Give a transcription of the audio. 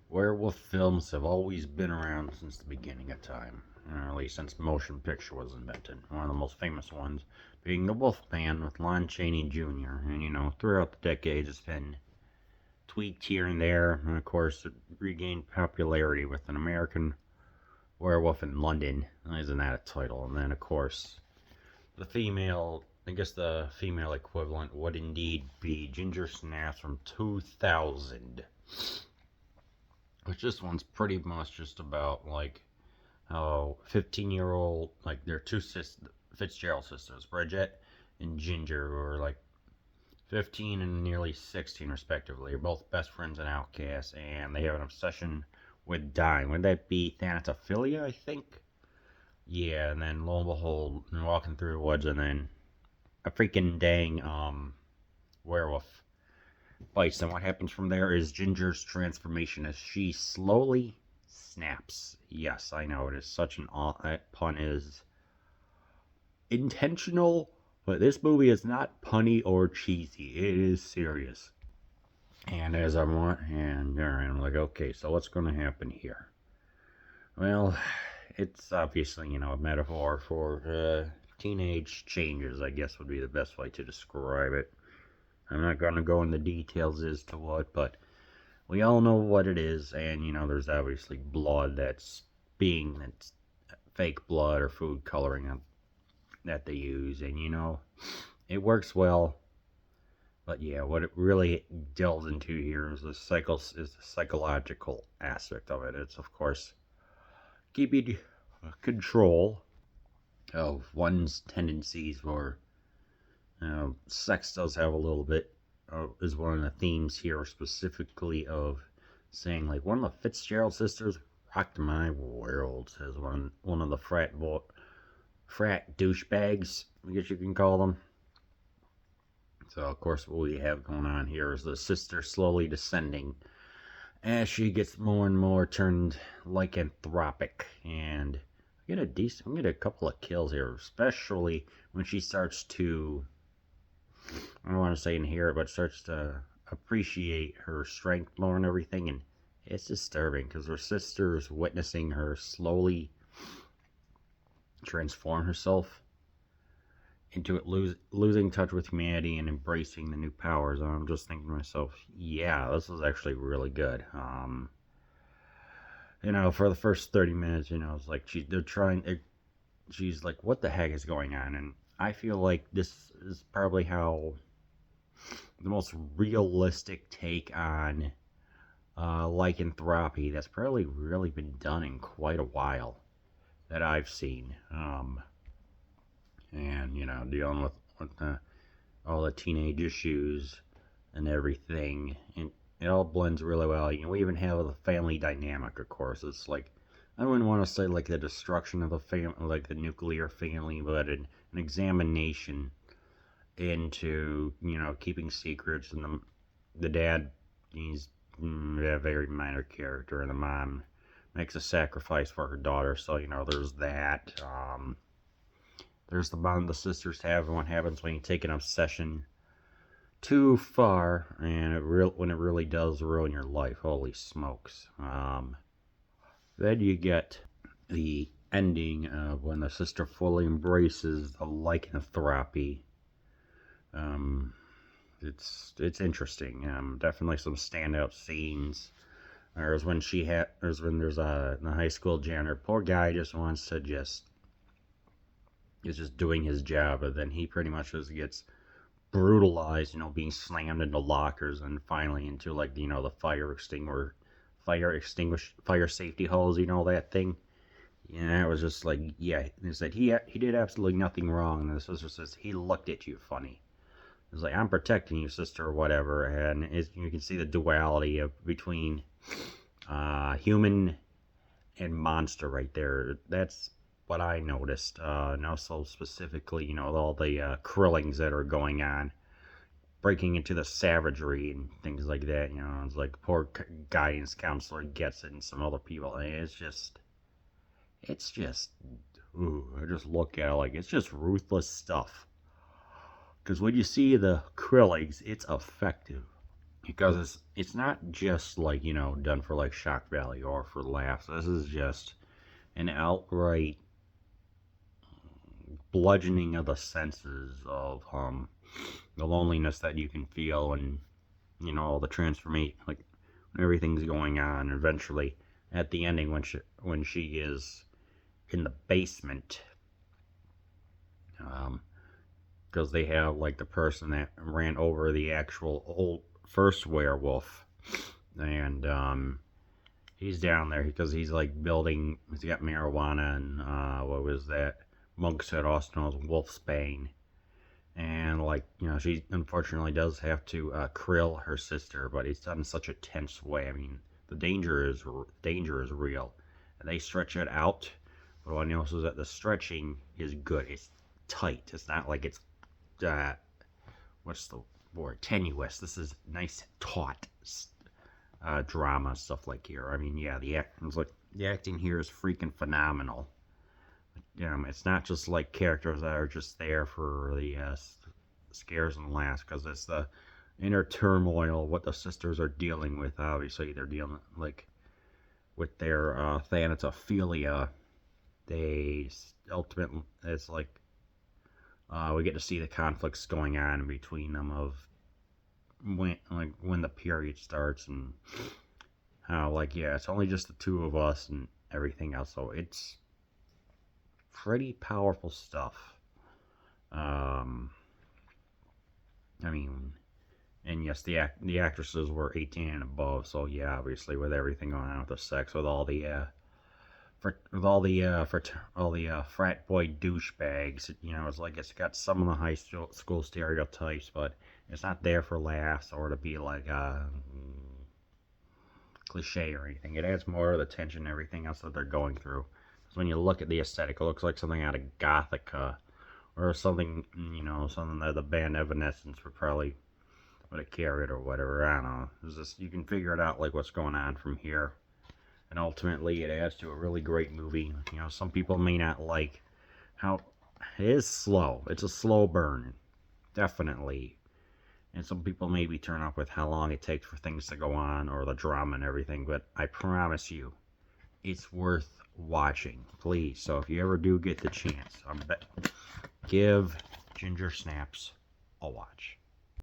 Werewolf films have always been around since the beginning of time, or at least since motion picture was invented. One of the most famous ones being The Wolfman with Lon Chaney Jr. And throughout the decades, it's been tweaked here and there, and of course, it regained popularity with An American Werewolf in London. Isn't that a title? And then, of course, the female equivalent would indeed be Ginger Snaps from 2000. Which this one's pretty much just about like how 15-year-old, like their Fitzgerald sisters, Bridget and Ginger, who are like 15 and nearly 16 respectively, are both best friends and outcasts, and they have an obsession with dying. Would that be thanatophilia, I think? Yeah, and then lo and behold, they're walking through the woods, and then a freaking dang werewolf bites, and what happens from there is Ginger's transformation as she slowly snaps. Yes, I know, it is such an that pun is intentional, but this movie is not punny or cheesy. It is serious. And as I'm like, okay, so what's going to happen here? Well, it's obviously, a metaphor for teenage changes, I guess would be the best way to describe it. I'm not going to go into details as to what, but we all know what it is, and, there's obviously blood that's fake blood or food coloring that they use, and, it works well, but yeah, what it really delves into here is the psychological aspect of it. It's, of course, keeping control of one's tendencies for sex does have a little bit, is one of the themes here, specifically of saying, like, one of the Fitzgerald sisters rocked my world, says one of the frat douchebags, I guess you can call them. So, of course, what we have going on here is the sister slowly descending as she gets more and more turned lycanthropic, and I get a couple of kills here, especially when she starts to, I don't want to say inherit, but starts to appreciate her strength more and everything, and it's disturbing because her sister's witnessing her slowly transform herself into losing touch with humanity and embracing the new powers. And I'm just thinking to myself, yeah, this is actually really good. For the first 30 minutes, it's like she's like, what the heck is going on? And I feel like this is probably how the most realistic take on lycanthropy that's probably really been done in quite a while that I've seen. And dealing with all the teenage issues and everything, and it all blends really well. We even have the family dynamic, of course. It's like, I wouldn't want to say like the destruction of the family, like the nuclear family, but an examination into keeping secrets. And the dad, he's a very minor character, and the mom makes a sacrifice for her daughter. So there's that. There's the bond the sisters have, and what happens when you take an obsession too far, and when it really does ruin your life. Holy smokes! Then you get the ending of when the sister fully embraces the lycanthropy. It's interesting. Definitely some standout scenes. There's when there's the high school janitor. Poor guy just wants to is just doing his job, and then he pretty much just gets brutalized, being slammed into lockers, and finally into like the fire safety hose, that thing. Yeah, it was just like, yeah, he said he did absolutely nothing wrong, and the sister says he looked at you funny. It's like, I'm protecting you, sister, or whatever, and you can see the duality between human and monster right there. That's what I noticed. And also specifically, all the Krillings that are going on, breaking into the savagery and things like that. It's like poor guidance counselor gets it, and some other people. And it's just, I just look at it like it's just ruthless stuff. Because when you see the Krillings, it's effective. because it's not just like, done for like shock value or for laughs. This is just an outright bludgeoning of the senses of the loneliness that you can feel, and all the transformation, like when everything's going on. Eventually, at the ending, when she is in the basement, because they have like the person that ran over the actual old first werewolf, and he's down there because he's like building. He's got marijuana and what was that? Monk said also known as Wolfsbane. And like, she unfortunately does have to krill her sister, but it's done in such a tense way. I mean, the danger is real, and they stretch it out. But what I notice is that the stretching is good. It's tight. It's not like it's what's the word, tenuous. This is nice, taut drama stuff like here. I mean, yeah, the acting here is freaking phenomenal. It's not just like characters that are just there for the scares and laughs, because it's the inner turmoil, what the sisters are dealing with. Obviously, they're dealing like with their thanatophilia. They ultimately, it's like we get to see the conflicts going on between them of when the period starts, and how it's only just the two of us and everything else. So it's pretty powerful stuff. I mean, and yes, the actresses were 18 and above, so yeah, obviously with everything going on with the sex, with all the frat boy douchebags, it's like it's got some of the high school stereotypes, but it's not there for laughs or to be like cliche or anything. It adds more to the tension and everything else that they're going through. When you look at the aesthetic, it looks like something out of Gothica, or something, something that the band Evanescence would have carried or whatever. I don't know. It's just, you can figure it out, like what's going on from here, and ultimately it adds to a really great movie. Some people may not like how it is slow. It's a slow burn, definitely, and some people may be turned off with how long it takes for things to go on or the drama and everything. But I promise you, it's worth watching, please. So if you ever do get the chance, give Ginger Snaps a watch.